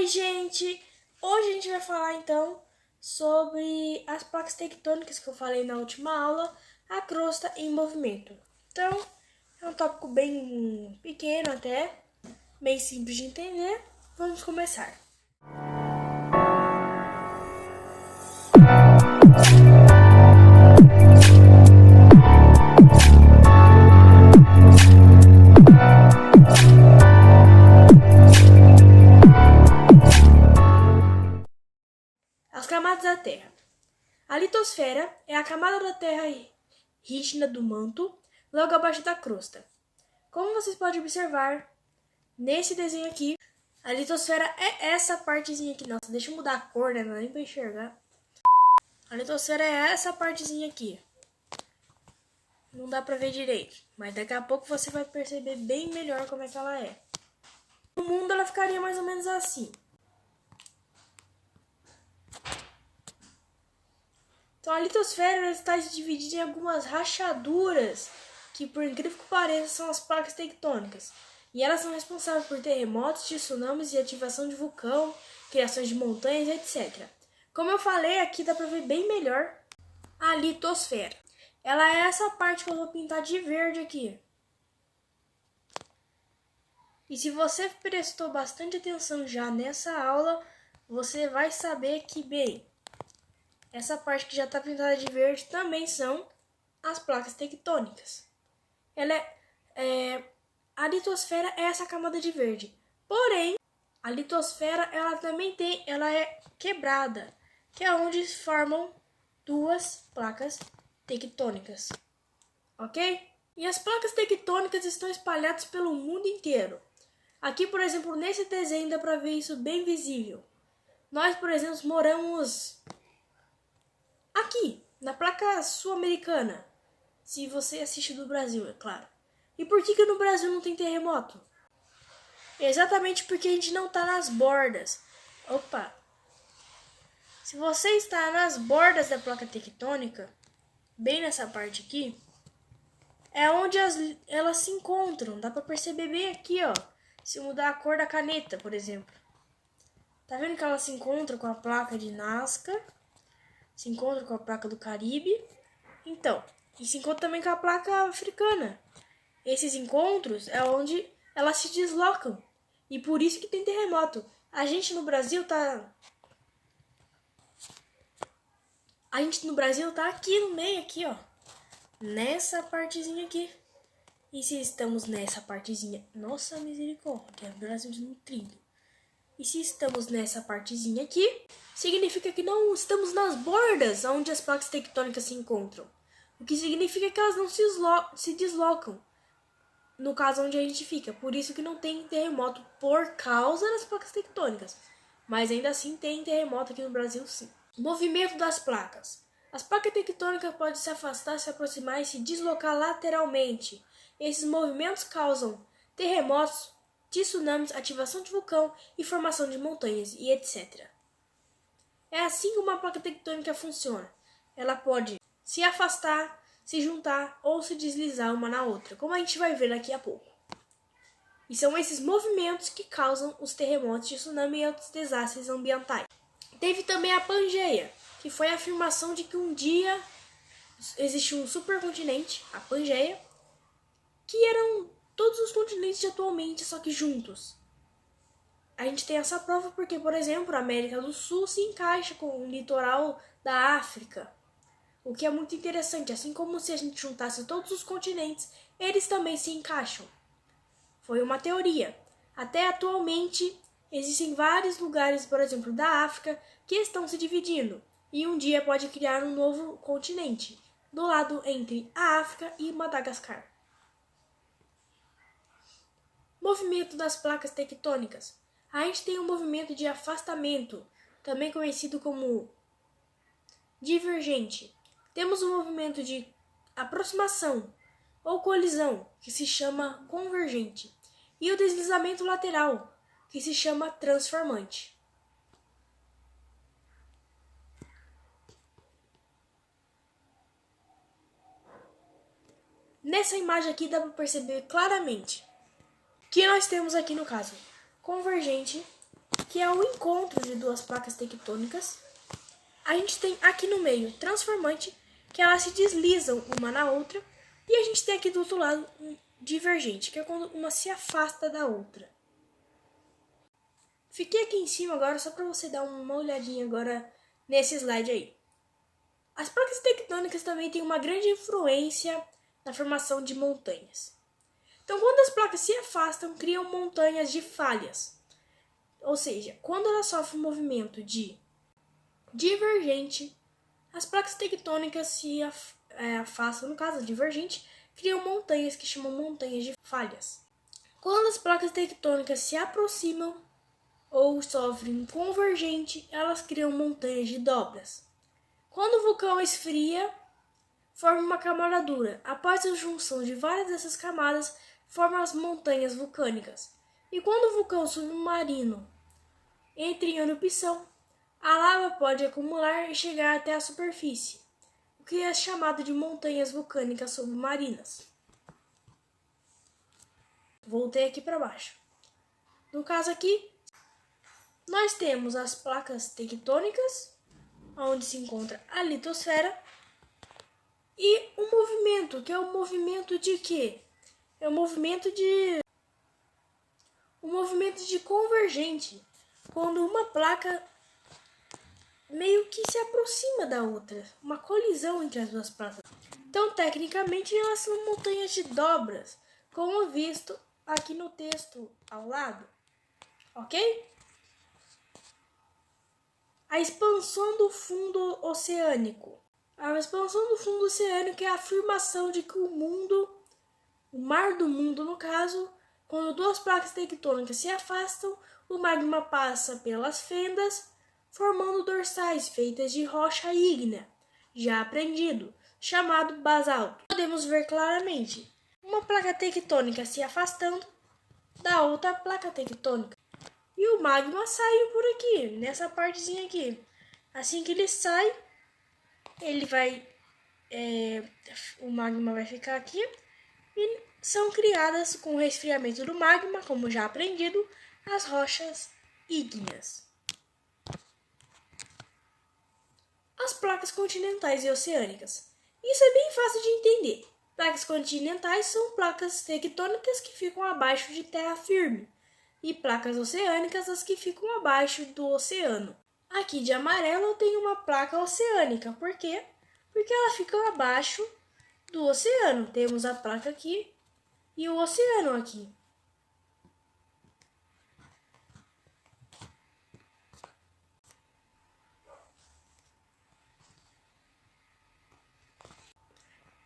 Oi, gente! Hoje a gente vai falar então sobre as placas tectônicas que eu falei na última aula, a crosta em movimento. Então, é um tópico bem pequeno até, bem simples de entender. Vamos começar. As camadas da Terra. A litosfera é a camada da Terra rígida do manto, logo abaixo da crosta. Como vocês podem observar nesse desenho aqui, a litosfera é essa partezinha aqui. Nossa, deixa eu mudar a cor, né? Não dá nem pra enxergar. A litosfera é essa partezinha aqui. Não dá pra ver direito, mas daqui a pouco você vai perceber bem melhor como é que ela é. No mundo ela ficaria mais ou menos assim. Então a litosfera está dividida em algumas rachaduras, que por incrível que pareça são as placas tectônicas. E elas são responsáveis por terremotos, tsunamis e ativação de vulcão, criações de montanhas, etc. Como eu falei, aqui dá pra ver bem melhor a litosfera. Ela é essa parte que eu vou pintar de verde aqui. E se você prestou bastante atenção já nessa aula, você vai saber que, bem, essa parte que já está pintada de verde também são as placas tectônicas. A litosfera é essa camada de verde. Porém, a litosfera ela é quebrada, que é onde se formam duas placas tectônicas. Ok? E as placas tectônicas estão espalhadas pelo mundo inteiro. Aqui, por exemplo, nesse desenho dá para ver isso bem visível. Nós, por exemplo, moramos aqui, na placa sul-americana. Se você assiste do Brasil, é claro. E por que no Brasil não tem terremoto? Exatamente porque a gente não está nas bordas. Opa! Se você está nas bordas da placa tectônica, bem nessa parte aqui, é onde elas se encontram. Dá para perceber bem aqui, ó. Se mudar a cor da caneta, por exemplo. Tá vendo que ela se encontra com a placa de Nazca? Se encontra com a placa do Caribe. Então, e se encontra também com a placa africana. Esses encontros é onde elas se deslocam. E por isso que tem terremoto. A gente no Brasil tá aqui no meio, aqui, ó. Nessa partezinha aqui. E se estamos nessa partezinha, nossa misericórdia, Brasil desnutrido. E se estamos nessa partezinha aqui, significa que não estamos nas bordas onde as placas tectônicas se encontram. O que significa que elas não se deslocam, no caso onde a gente fica. Por isso que não tem terremoto por causa das placas tectônicas. Mas ainda assim tem terremoto aqui no Brasil, sim. Movimento das placas. As placas tectônicas podem se afastar, se aproximar e se deslocar lateralmente. Esses movimentos causam terremotos, tsunamis, ativação de vulcão e formação de montanhas e etc. É assim que uma placa tectônica funciona. Ela pode se afastar, se juntar ou se deslizar uma na outra, como a gente vai ver daqui a pouco. E são esses movimentos que causam os terremotos, tsunami e outros desastres ambientais. Teve também a Pangeia, que foi a afirmação de que um dia existiu um supercontinente, a Pangeia, que eram todos os continentes de atualmente, só que juntos. A gente tem essa prova porque, por exemplo, a América do Sul se encaixa com o litoral da África, o que é muito interessante. Assim como se a gente juntasse todos os continentes, eles também se encaixam. Foi uma teoria. Até atualmente, existem vários lugares, por exemplo, da África, que estão se dividindo. E um dia pode criar um novo continente, do lado entre a África e Madagascar. Movimento das placas tectônicas. A gente tem um movimento de afastamento, também conhecido como divergente. Temos um movimento de aproximação ou colisão, que se chama convergente. E o deslizamento lateral, que se chama transformante. Nessa imagem aqui dá para perceber claramente que nós temos aqui no caso convergente que é o encontro de duas placas tectônicas. A gente tem aqui no meio transformante, que elas se deslizam uma na outra. E a gente tem aqui do outro lado um divergente, que é quando uma se afasta da outra. Fiquei aqui em cima agora só para você dar uma olhadinha agora nesse slide aí. As placas tectônicas também têm uma grande influência na formação de montanhas. Então, quando as placas se afastam, criam montanhas de falhas. Ou seja, quando elas sofrem um movimento de divergente, as placas tectônicas se afastam, no caso divergente, criam montanhas que chamam montanhas de falhas. Quando as placas tectônicas se aproximam ou sofrem convergente, elas criam montanhas de dobras. Quando o vulcão esfria, forma uma camada dura. Após a junção de várias dessas camadas, forma as montanhas vulcânicas. E quando o vulcão submarino entra em erupção, a lava pode acumular e chegar até a superfície, o que é chamado de montanhas vulcânicas submarinas. Voltei aqui para baixo. No caso aqui, nós temos as placas tectônicas, onde se encontra a litosfera, e o movimento, que é o movimento de quê? É o movimento de convergente, quando uma placa meio que se aproxima da outra, uma colisão entre as duas placas. Então, tecnicamente, elas são montanhas de dobras, como visto aqui no texto ao lado, ok? A expansão do fundo oceânico. A expansão do fundo oceânico é a afirmação de que o mar do mundo, no caso, quando duas placas tectônicas se afastam, o magma passa pelas fendas, formando dorsais feitas de rocha ígnea, já aprendido, chamado basalto. Podemos ver claramente uma placa tectônica se afastando da outra placa tectônica. E o magma saiu por aqui, nessa partezinha aqui. Assim que ele sai, o magma vai ficar aqui. E são criadas com o resfriamento do magma, como já aprendido, as rochas ígneas. As placas continentais e oceânicas. Isso é bem fácil de entender. Placas continentais são placas tectônicas que ficam abaixo de terra firme. E placas oceânicas, as que ficam abaixo do oceano. Aqui de amarelo eu tenho uma placa oceânica. Por quê? Porque ela fica abaixo do oceano. Temos a placa aqui e o oceano aqui.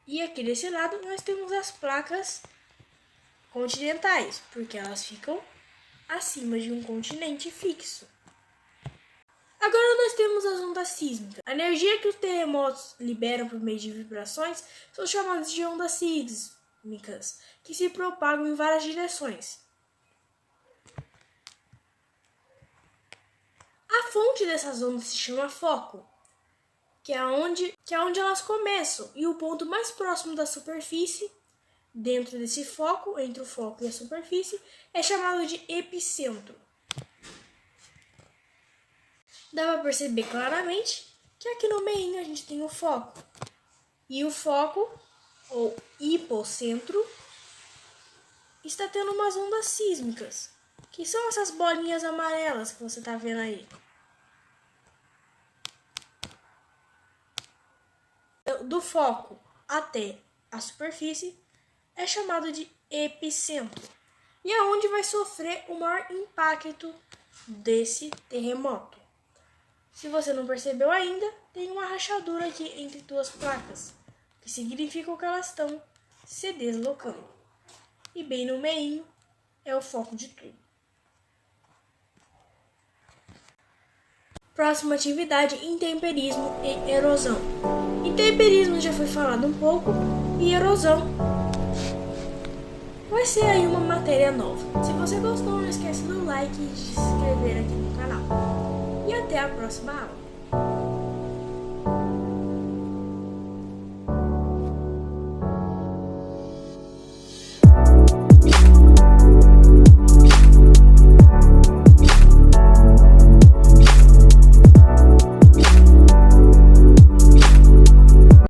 E aqui desse lado nós temos as placas continentais, porque elas ficam acima de um continente fixo. Agora nós temos as ondas sísmicas. A energia que os terremotos liberam por meio de vibrações são chamadas de ondas sísmicas, que se propagam em várias direções. A fonte dessas ondas se chama foco, que é onde elas começam, e o ponto mais próximo da superfície, dentro desse foco, entre o foco e a superfície, é chamado de epicentro. Dá para perceber claramente que aqui no meio a gente tem o foco. E o foco, ou hipocentro, está tendo umas ondas sísmicas, que são essas bolinhas amarelas que você está vendo aí. Do foco até a superfície é chamado de epicentro. E é onde vai sofrer o maior impacto desse terremoto. Se você não percebeu ainda, tem uma rachadura aqui entre duas placas, que significa que elas estão se deslocando. E bem no meio é o foco de tudo. Próxima atividade, intemperismo e erosão. Intemperismo já foi falado um pouco, e erosão vai ser aí uma matéria nova. Se você gostou, não esquece do like e de se inscrever aqui no canal. E até a próxima aula.